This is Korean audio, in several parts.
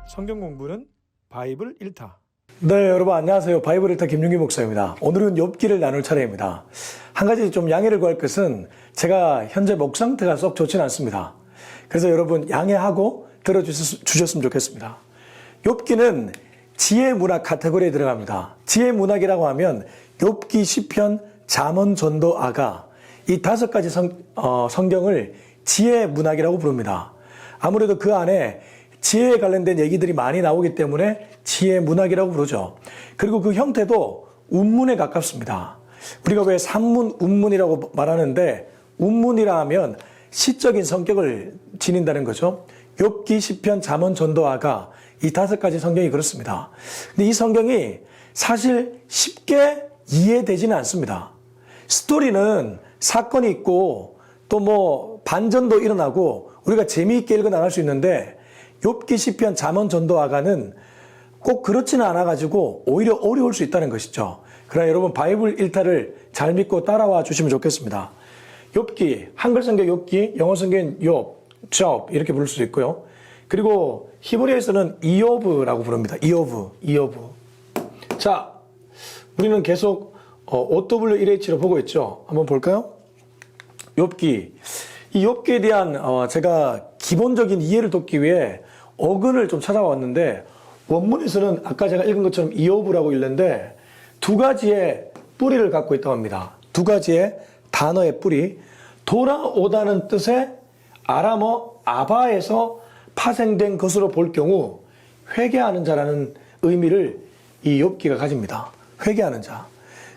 성경 공부는 바이블 1타. 네, 여러분 안녕하세요. 바이블 1타 김윤기 목사입니다. 오늘은 욥기를 나눌 차례입니다. 한 가지 좀 양해를 구할 것은 제가 현재 목 상태가 썩 좋지는 않습니다. 그래서 여러분 양해하고 들어주셨으면 좋겠습니다. 욥기는 지혜 문학 카테고리에 들어갑니다. 지혜 문학이라고 하면 욥기, 시편, 잠언, 전도, 아가 이 5가지 성경을 지혜 문학이라고 부릅니다. 아무래도 그 안에 지혜에 관련된 얘기들이 많이 나오기 때문에 지혜 문학이라고 부르죠. 그리고 그 형태도 운문에 가깝습니다. 우리가 왜 산문, 운문이라고 말하는데 운문이라 하면 시적인 성격을 지닌다는 거죠. 욥기, 시편, 잠언, 전도, 아가 이 5가지 성경이 그렇습니다. 근데 이 성경이 사실 쉽게 이해되지는 않습니다. 스토리는 사건이 있고 또 뭐 반전도 일어나고 우리가 재미있게 읽어 나갈 수 있는데 욥기, 시편, 잠언, 전도, 아가는 꼭 그렇지는 않아가지고 오히려 어려울 수 있다는 것이죠. 그러나 여러분 바이블 1타를 잘 믿고 따라와 주시면 좋겠습니다. 욥기, 한글 성경 욥기, 영어 성경 욥, Job 이렇게 부를 수도 있고요. 그리고 히브리어에서는 이오브라고 부릅니다. 이오브. 자, 우리는 계속 OW1H로 보고 있죠. 한번 볼까요? 욥기. 이 욥기에 대한 제가 기본적인 이해를 돕기 위해 어근을 좀 찾아왔는데 원문에서는 아까 제가 읽은 것처럼 이오브라고 읽는데 2가지의 뿌리를 갖고 있다고 합니다. 2가지의 단어의 뿌리. 돌아오다는 뜻의 아람어 아바에서 파생된 것으로 볼 경우 회개하는 자라는 의미를 이 욥기가 가집니다. 회개하는 자.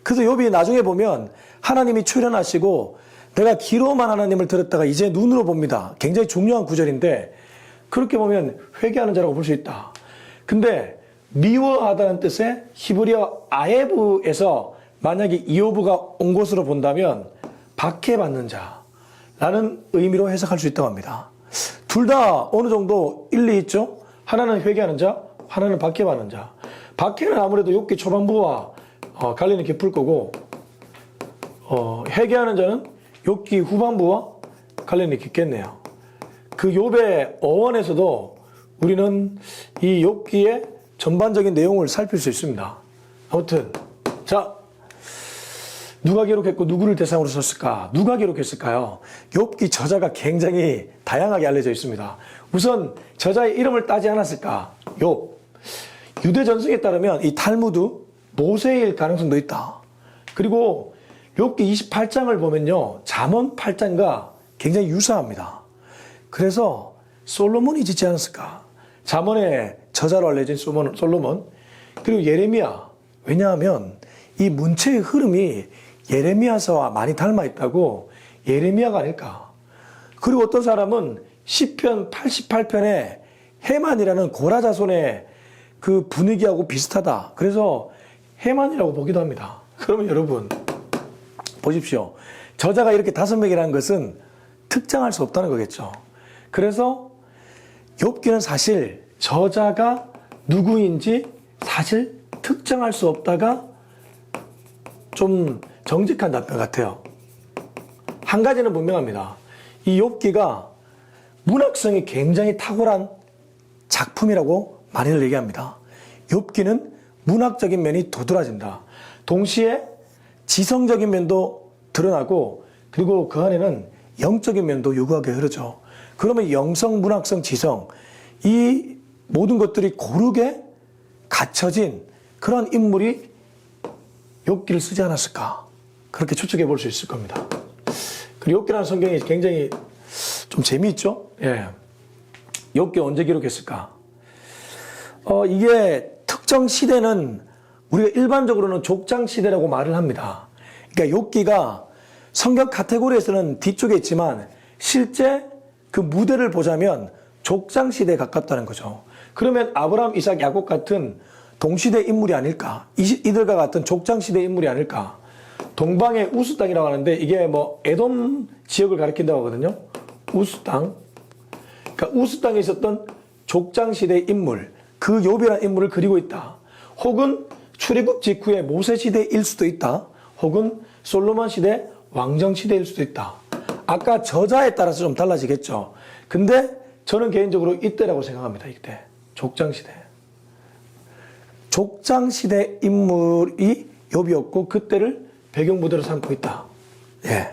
그래서 욥이 나중에 보면 하나님이 출현하시고 내가 귀로만 하나님을 들었다가 이제 눈으로 봅니다. 굉장히 중요한 구절인데 그렇게 보면 회개하는 자라고 볼 수 있다. 근데 미워하다는 뜻의 히브리어 아에브에서 만약에 이오브가 온 것으로 본다면 박해받는 자라는 의미로 해석할 수 있다고 합니다. 둘 다 어느 정도 일리 있죠? 하나는 회개하는 자, 하나는 박해받는 자. 박해는 아무래도 욥기 초반부와 관련이 깊을 거고 회개하는 자는 욥기 후반부와 관련이 깊겠네요. 그 욥의 어원에서도 우리는 이 욥기의 전반적인 내용을 살필 수 있습니다. 아무튼 자, 누가 기록했고 누구를 대상으로 썼을까? 누가 기록했을까요? 욥기 저자가 굉장히 다양하게 알려져 있습니다. 우선 저자의 이름을 따지 않았을까? 욥. 유대 전승에 따르면 이 탈무드 모세일 가능성도 있다. 그리고 욥기 28장을 보면요. 잠언 8장과 굉장히 유사합니다. 그래서 솔로몬이 짓지 않았을까? 잠언의 저자로 알려진 솔로몬. 그리고 예레미야. 왜냐하면 이 문체의 흐름이 예레미야서와 많이 닮아 있다고 예레미야가 아닐까? 그리고 어떤 사람은 시편 88편에 해만이라는 고라자손의 그 분위기하고 비슷하다. 그래서 해만이라고 보기도 합니다. 그러면 여러분 보십시오. 저자가 이렇게 5명이라는 것은 특정할 수 없다는 거겠죠. 그래서 욥기는 사실 저자가 누구인지 사실 특정할 수 없다가 좀 정직한 답변 같아요. 한 가지는 분명합니다. 이 욥기가 문학성이 굉장히 탁월한 작품이라고 많이들 얘기합니다. 욥기는 문학적인 면이 도드라진다. 동시에 지성적인 면도 드러나고 그리고 그 안에는 영적인 면도 유구하게 흐르죠. 그러면 영성, 문학성, 지성 이 모든 것들이 고르게 갖춰진 그런 인물이 욥기를 쓰지 않았을까? 그렇게 추측해 볼 수 있을 겁니다. 그리고 욥기라는 성경이 굉장히 좀 재미있죠? 예. 욥기 언제 기록했을까? 이게 특정 시대는 우리가 일반적으로는 족장 시대라고 말을 합니다. 그러니까 욥기가 성경 카테고리에서는 뒤쪽에 있지만 실제 그 무대를 보자면 족장 시대에 가깝다는 거죠. 그러면 아브라함, 이삭, 야곱 같은 동시대 인물이 아닐까? 이들과 같은 족장 시대 인물이 아닐까? 동방의 우스 땅이라고 하는데 이게 뭐 에돔 지역을 가리킨다고 하거든요. 우스 땅. 그러니까 우스 땅에 있었던 족장 시대의 인물, 그 욥이라는 인물을 그리고 있다. 혹은 출애굽 직후의 모세 시대일 수도 있다. 혹은 솔로몬 시대 왕정 시대일 수도 있다. 아까 저자에 따라서 좀 달라지겠죠. 근데 저는 개인적으로 이때라고 생각합니다. 이때. 족장시대. 족장시대 인물이 욥이었고 그때를 배경무대로 삼고 있다. 예.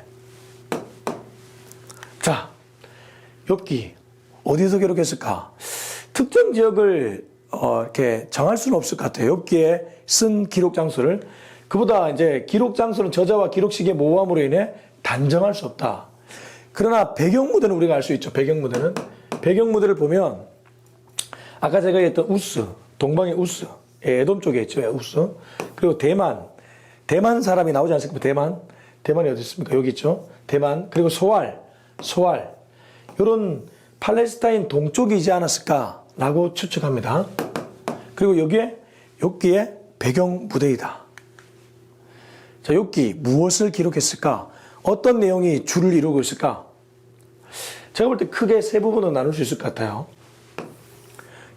자, 욥기 어디서 기록했을까? 특정 지역을 이렇게 정할 수는 없을 것 같아요. 욥기에 쓴 기록 장소를. 그보다 이제 기록 장소는 저자와 기록 시기의 모호함으로 인해 단정할 수 없다. 그러나 배경무대는 우리가 알 수 있죠. 배경무대를 보면 아까 제가 얘기했던 우스, 동방의 우스, 에돔 쪽에 있죠. 우스. 그리고 대만 사람이 나오지 않습니까? 대만이 어디 있습니까? 여기 있죠. 대만. 그리고 소알. 이런 팔레스타인 동쪽이지 않았을까라고 추측합니다. 그리고 여기에 욥기의 배경 무대이다. 자, 욥기 무엇을 기록했을까? 어떤 내용이 주를 이루고 있을까? 제가 볼 때 크게 세 부분으로 나눌 수 있을 것 같아요.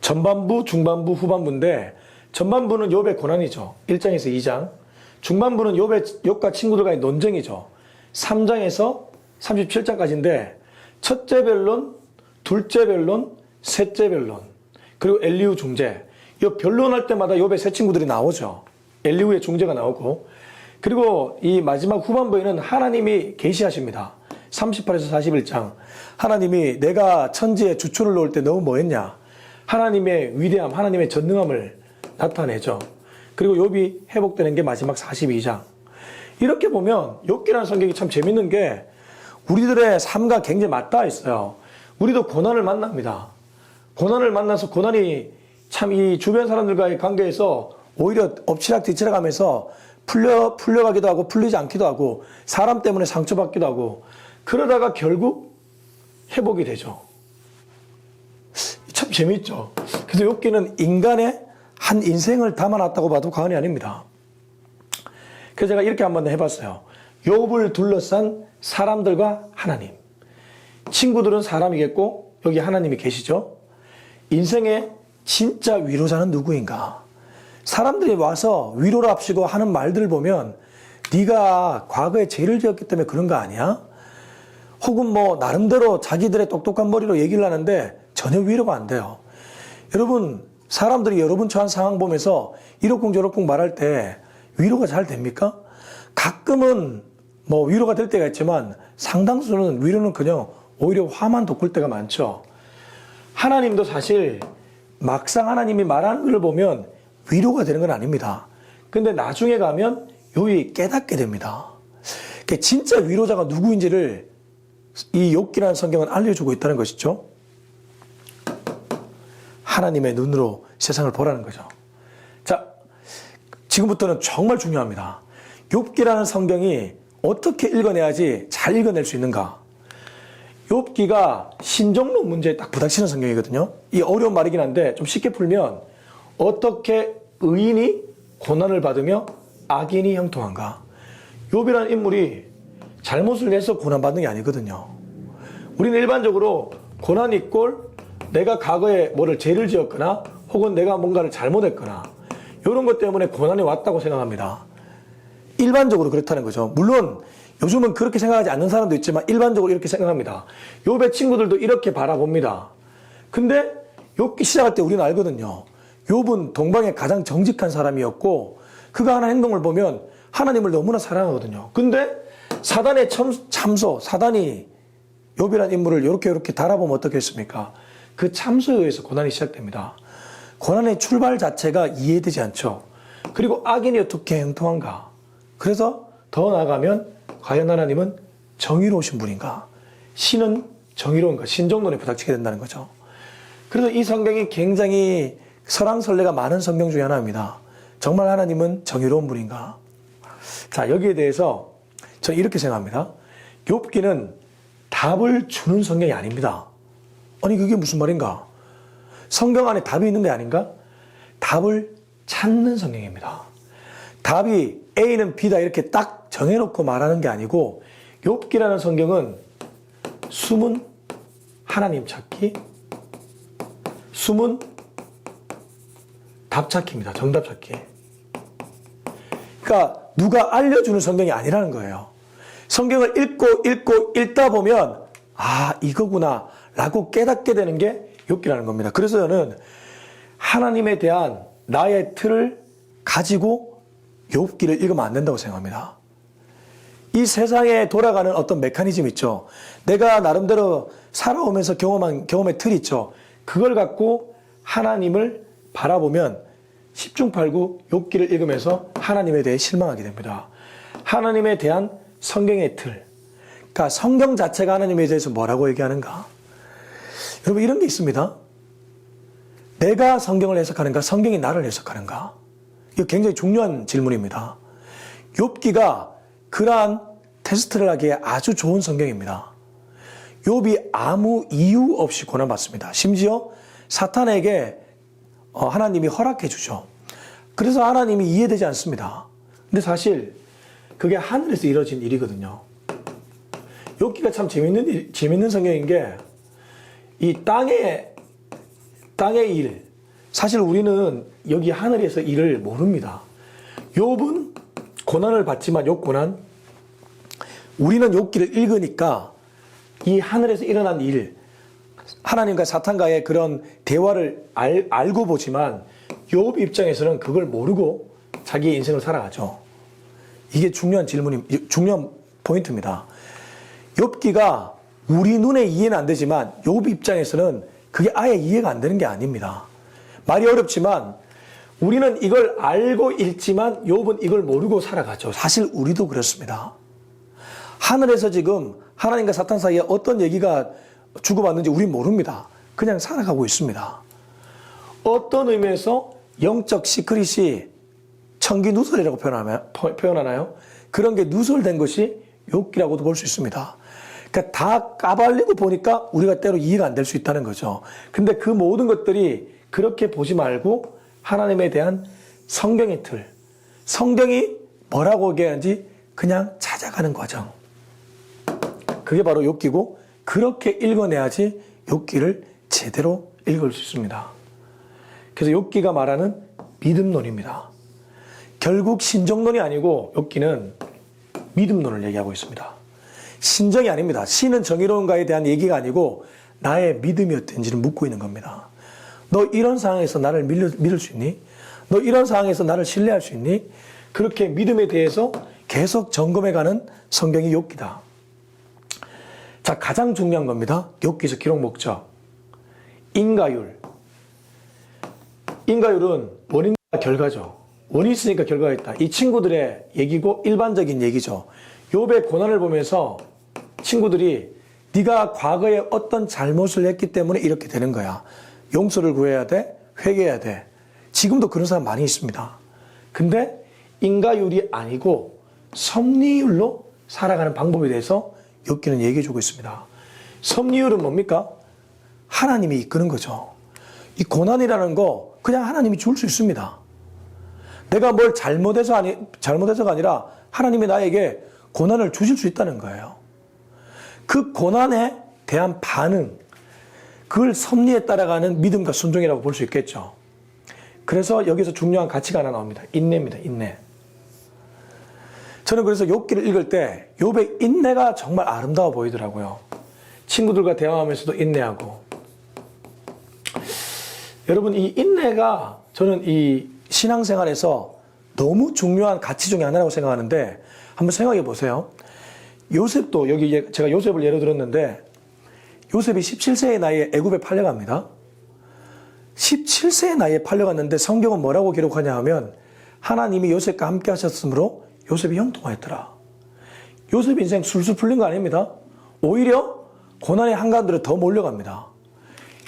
전반부, 중반부, 후반부인데 전반부는 욥의 고난이죠. 1장에서 2장. 중반부는 욥과 친구들과의 논쟁이죠. 3장에서 37장까지인데 첫째 변론, 둘째 변론, 셋째 변론, 그리고 엘리후 중재. 이 변론할 때마다 욥의 새 친구들이 나오죠. 엘리후의 중재가 나오고, 그리고 이 마지막 후반부에는 하나님이 계시하십니다. 38에서 41장. 하나님이 내가 천지에 주초를 놓을 때 너무 뭐했냐? 하나님의 위대함, 하나님의 전능함을 나타내죠. 그리고 욥이 회복되는 게 마지막 42장. 이렇게 보면 욥기라는 성경이 참 재밌는 게 우리들의 삶과 굉장히 맞닿아 있어요. 우리도 고난을 만납니다. 고난을 만나서 고난이 참 이 주변 사람들과의 관계에서 오히려 엎치락뒤치락 하면서 풀려가기도 하고 풀리지 않기도 하고 사람 때문에 상처받기도 하고 그러다가 결국 회복이 되죠. 참 재미있죠. 그래서 욥기는 인간의 한 인생을 담아놨다고 봐도 과언이 아닙니다. 그래서 제가 이렇게 한번 해봤어요. 욥을 둘러싼 사람들과 하나님. 친구들은 사람이겠고 여기 하나님이 계시죠. 인생의 진짜 위로자는 누구인가? 사람들이 와서 위로를 합시고 하는 말들을 보면 네가 과거에 죄를 지었기 때문에 그런 거 아니야? 혹은 뭐 나름대로 자기들의 똑똑한 머리로 얘기를 하는데 전혀 위로가 안 돼요. 여러분, 사람들이 여러분 처한 상황 보면서 이러쿵저러쿵 말할 때 위로가 잘 됩니까? 가끔은 뭐 위로가 될 때가 있지만 상당수는 위로는 그냥 오히려 화만 돋굴 때가 많죠. 하나님도 사실 막상 하나님이 말하는 걸 보면 위로가 되는 건 아닙니다. 근데 나중에 가면 욥이 깨닫게 됩니다. 진짜 위로자가 누구인지를 이 욥기라는 성경은 알려주고 있다는 것이죠. 하나님의 눈으로 세상을 보라는 거죠. 자, 지금부터는 정말 중요합니다. 욥기라는 성경이 어떻게 읽어내야지 잘 읽어낼 수 있는가? 욥기가 신정론 문제에 딱 부닥치는 성경이거든요. 이 어려운 말이긴 한데 좀 쉽게 풀면 어떻게 의인이 고난을 받으며 악인이 형통한가? 욥이라는 인물이 잘못을 해서 고난받는 게 아니거든요. 우리는 일반적으로 고난 이꼴 내가 과거에 뭐를 죄를 지었거나 혹은 내가 뭔가를 잘못했거나 이런 것 때문에 고난이 왔다고 생각합니다. 일반적으로 그렇다는 거죠. 물론 요즘은 그렇게 생각하지 않는 사람도 있지만 일반적으로 이렇게 생각합니다. 욥의 친구들도 이렇게 바라봅니다. 근데 욥기 시작할 때 우리는 알거든요. 욥은 동방의 가장 정직한 사람이었고 그가 하는 행동을 보면 하나님을 너무나 사랑하거든요. 근데 사단의 참소, 사단이 욥이라는 인물을 이렇게 달아보면 어떻겠습니까? 그 참소에 의해서 고난이 시작됩니다. 고난의 출발 자체가 이해되지 않죠. 그리고 악인이 어떻게 형통한가? 그래서 더 나아가면 과연 하나님은 정의로우신 분인가? 신은 정의로운가? 신정론에 부닥치게 된다는 거죠. 그래서 이 성경이 굉장히 설왕설래가 많은 성경 중에 하나입니다. 정말 하나님은 정의로운 분인가? 자, 여기에 대해서 저는 이렇게 생각합니다. 욥기는 답을 주는 성경이 아닙니다. 아니 그게 무슨 말인가? 성경 안에 답이 있는 게 아닌가? 답을 찾는 성경입니다. 답이 A는 B다 이렇게 딱 정해놓고 말하는 게 아니고 욥기라는 성경은 숨은 하나님 찾기, 숨은 답 찾기입니다. 정답 찾기. 그러니까 누가 알려주는 성경이 아니라는 거예요. 성경을 읽고 읽다 보면 아 이거구나 라고 깨닫게 되는 게 욥기라는 겁니다. 그래서 저는 하나님에 대한 나의 틀을 가지고 욥기를 읽으면 안 된다고 생각합니다. 이 세상에 돌아가는 어떤 메커니즘 있죠. 내가 나름대로 살아오면서 경험한 경험의 틀 있죠. 그걸 갖고 하나님을 바라보면 10중 8구 욥기를 읽으면서 하나님에 대해 실망하게 됩니다. 하나님에 대한 성경의 틀. 그러니까 성경 자체가 하나님에 대해서 뭐라고 얘기하는가? 여러분 이런 게 있습니다. 내가 성경을 해석하는가? 성경이 나를 해석하는가? 이거 굉장히 중요한 질문입니다. 욥기가 그러한 테스트를 하기에 아주 좋은 성경입니다. 욥이 아무 이유 없이 고난받습니다. 심지어 사탄에게 하나님이 허락해 주죠. 그래서 하나님이 이해되지 않습니다. 근데 사실 그게 하늘에서 이루어진 일이거든요. 욥기가 참 재밌는 성경인 게 이 땅의 일, 사실 우리는 여기 하늘에서 일을 모릅니다. 욥은 고난을 받지만 욥 고난, 우리는 욥기를 읽으니까 이 하늘에서 일어난 일, 하나님과 사탄과의 그런 대화를 알고 보지만 욥 입장에서는 그걸 모르고 자기의 인생을 살아가죠. 이게 중요한 포인트입니다. 욥기가 우리 눈에 이해는 안 되지만 욥 입장에서는 그게 아예 이해가 안 되는 게 아닙니다. 말이 어렵지만 우리는 이걸 알고 읽지만 욥은 이걸 모르고 살아가죠. 사실 우리도 그렇습니다. 하늘에서 지금 하나님과 사탄 사이에 어떤 얘기가 주고받는지 우린 모릅니다. 그냥 살아가고 있습니다. 어떤 의미에서 영적 시크릿이 청기 누설이라고 표현하나요? 그런 게 누설된 것이 욥기라고도 볼 수 있습니다. 그러니까 다 까발리고 보니까 우리가 때로 이해가 안 될 수 있다는 거죠. 근데 그 모든 것들이 그렇게 보지 말고 하나님에 대한 성경의 틀, 성경이 뭐라고 얘기하는지 그냥 찾아가는 과정. 그게 바로 욥기고 그렇게 읽어내야지 욥기를 제대로 읽을 수 있습니다. 그래서 욥기가 말하는 믿음론입니다. 결국 신정론이 아니고 욥기는 믿음론을 얘기하고 있습니다. 신정이 아닙니다. 신은 정의로운가에 대한 얘기가 아니고 나의 믿음이 어떤지를 묻고 있는 겁니다. 너 이런 상황에서 나를 믿을 수 있니? 너 이런 상황에서 나를 신뢰할 수 있니? 그렇게 믿음에 대해서 계속 점검해가는 성경이 욥기다. 자, 가장 중요한 겁니다. 욥기서 기록 목적. 인과율. 인과율은 원인과 결과죠. 원인이 있으니까 결과가 있다. 이 친구들의 얘기고 일반적인 얘기죠. 욥의 고난을 보면서 친구들이 네가 과거에 어떤 잘못을 했기 때문에 이렇게 되는 거야. 용서를 구해야 돼. 회개해야 돼. 지금도 그런 사람 많이 있습니다. 근데 인과율이 아니고 섭리율로 살아가는 방법에 대해서 욥기는 얘기해 주고 있습니다. 섭리율은 뭡니까? 하나님이 이끄는 거죠. 이 고난이라는 거 그냥 하나님이 줄 수 있습니다. 내가 뭘 잘못해서가 아니라 하나님이 나에게 고난을 주실 수 있다는 거예요. 그 고난에 대한 반응, 그걸 섭리에 따라가는 믿음과 순종이라고 볼 수 있겠죠. 그래서 여기서 중요한 가치가 하나 나옵니다. 인내입니다. 인내. 저는 그래서 욥기를 읽을 때 욥의 인내가 정말 아름다워 보이더라고요. 친구들과 대화하면서도 인내하고. 여러분, 이 인내가 저는 이 신앙생활에서 너무 중요한 가치 중에 하나라고 생각하는데 한번 생각해 보세요. 요셉도 여기 제가 요셉을 예로 들었는데 요셉이 17세의 나이에 애굽에 팔려갑니다. 17세의 나이에 팔려갔는데 성경은 뭐라고 기록하냐 하면 하나님이 요셉과 함께 하셨으므로 요셉이 형통하였더라. 요셉 인생 술술 풀린 거 아닙니다. 오히려 고난의 한가운데로 더 몰려갑니다.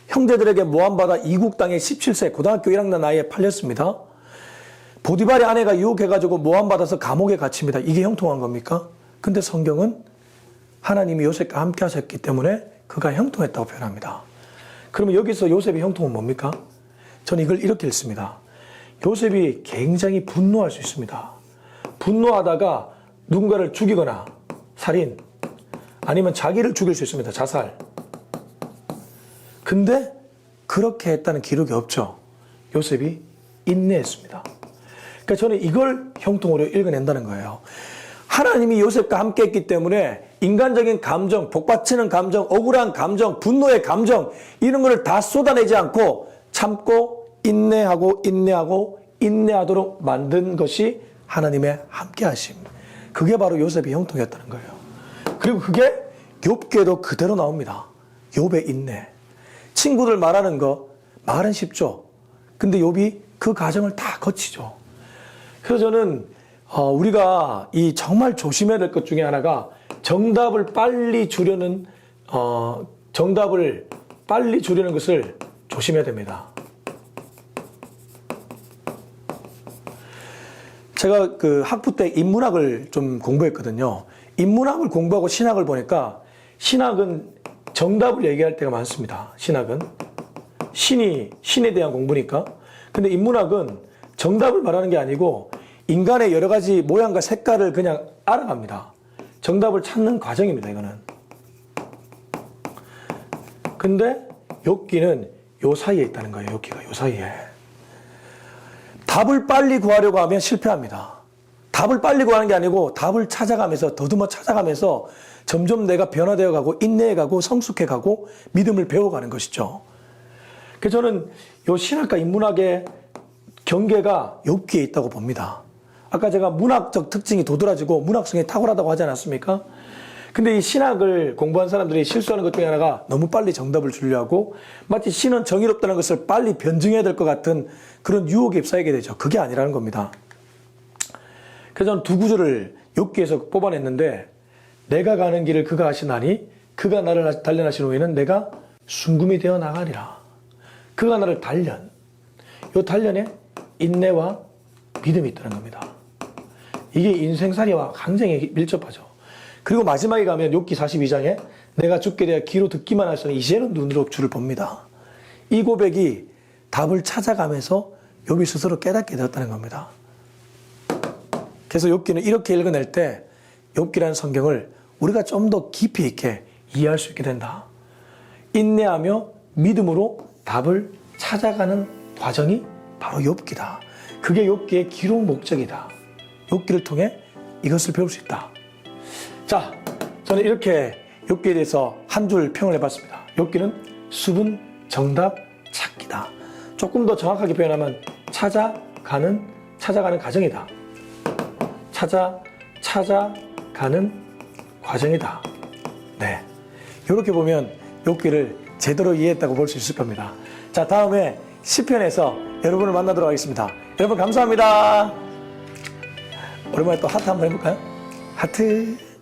형제들에게 모함받아 이국 땅에 17세 고등학교 1학년 나이에 팔렸습니다. 보디발의 아내가 유혹해가지고 모함받아서 감옥에 갇힙니다. 이게 형통한 겁니까? 근데 성경은 하나님이 요셉과 함께 하셨기 때문에 그가 형통했다고 표현합니다. 그러면 여기서 요셉의 형통은 뭡니까? 저는 이걸 이렇게 읽습니다. 요셉이 굉장히 분노할 수 있습니다. 분노하다가 누군가를 죽이거나 살인, 아니면 자기를 죽일 수 있습니다. 자살. 근데 그렇게 했다는 기록이 없죠. 요셉이 인내했습니다. 그러니까 저는 이걸 형통으로 읽어낸다는 거예요. 하나님이 요셉과 함께 했기 때문에 인간적인 감정, 복받치는 감정, 억울한 감정, 분노의 감정 이런 거를 다 쏟아내지 않고 참고 인내하고 인내하고 인내하도록 만든 것이 하나님의 함께하심. 그게 바로 요셉의 형통이었다는 거예요. 그리고 그게 욥기에도 그대로 나옵니다. 욥의 인내. 친구들 말하는 거 말은 쉽죠. 근데 욥이 그 과정을 다 거치죠. 그래서 저는 우리가 이 정말 조심해야 될 것 중에 하나가 정답을 빨리 주려는 것을 조심해야 됩니다. 제가 그 학부 때 인문학을 좀 공부했거든요. 인문학을 공부하고 신학을 보니까 신학은 정답을 얘기할 때가 많습니다. 신학은 신에 대한 공부니까. 근데 인문학은 정답을 말하는 게 아니고 인간의 여러 가지 모양과 색깔을 그냥 알아갑니다. 정답을 찾는 과정입니다, 이거는. 근데 욥기는 요 사이에 있다는 거예요, 욥기가. 요 사이에. 답을 빨리 구하려고 하면 실패합니다. 답을 빨리 구하는 게 아니고 답을 찾아가면서, 더듬어 찾아가면서 점점 내가 변화되어 가고 인내해 가고 성숙해 가고 믿음을 배워가는 것이죠. 그래서 저는 요 신학과 인문학의 경계가 욥기에 있다고 봅니다. 아까 제가 문학적 특징이 도드라지고 문학성이 탁월하다고 하지 않았습니까? 근데 이 신학을 공부한 사람들이 실수하는 것 중에 하나가 너무 빨리 정답을 주려 하고 마치 신은 정의롭다는 것을 빨리 변증해야 될 것 같은 그런 유혹에 휩싸이게 되죠. 그게 아니라는 겁니다. 그래서 저는 두 구절을 욥기에서 뽑아냈는데 내가 가는 길을 그가 하시나니 그가 나를 단련하신 후에는 내가 순금이 되어 나가리라. 그가 나를 단련. 이 단련에 인내와 믿음이 있다는 겁니다. 이게 인생살이와 굉장히 밀접하죠. 그리고 마지막에 가면 욥기 42장에 내가 죽게 되어 귀로 듣기만 할수록 이제는 눈으로 주를 봅니다. 이 고백이 답을 찾아가면서 욥이 스스로 깨닫게 되었다는 겁니다. 그래서 욥기는 이렇게 읽어낼 때 욥기라는 성경을 우리가 좀 더 깊이 있게 이해할 수 있게 된다. 인내하며 믿음으로 답을 찾아가는 과정이 바로 욥기다. 그게 욥기의 기록 목적이다. 욥기를 통해 이것을 배울 수 있다. 자, 저는 이렇게 욥기에 대해서 한 줄 평을 해봤습니다. 욥기는 수분 정답 찾기다. 조금 더 정확하게 표현하면 찾아가는 과정이다. 찾아가는 과정이다. 네, 이렇게 보면 욥기를 제대로 이해했다고 볼 수 있을 겁니다. 자, 다음에 시편에서 여러분을 만나도록 하겠습니다. 여러분 감사합니다. 오랜만에 또 하트 한번 해볼까요? 하트.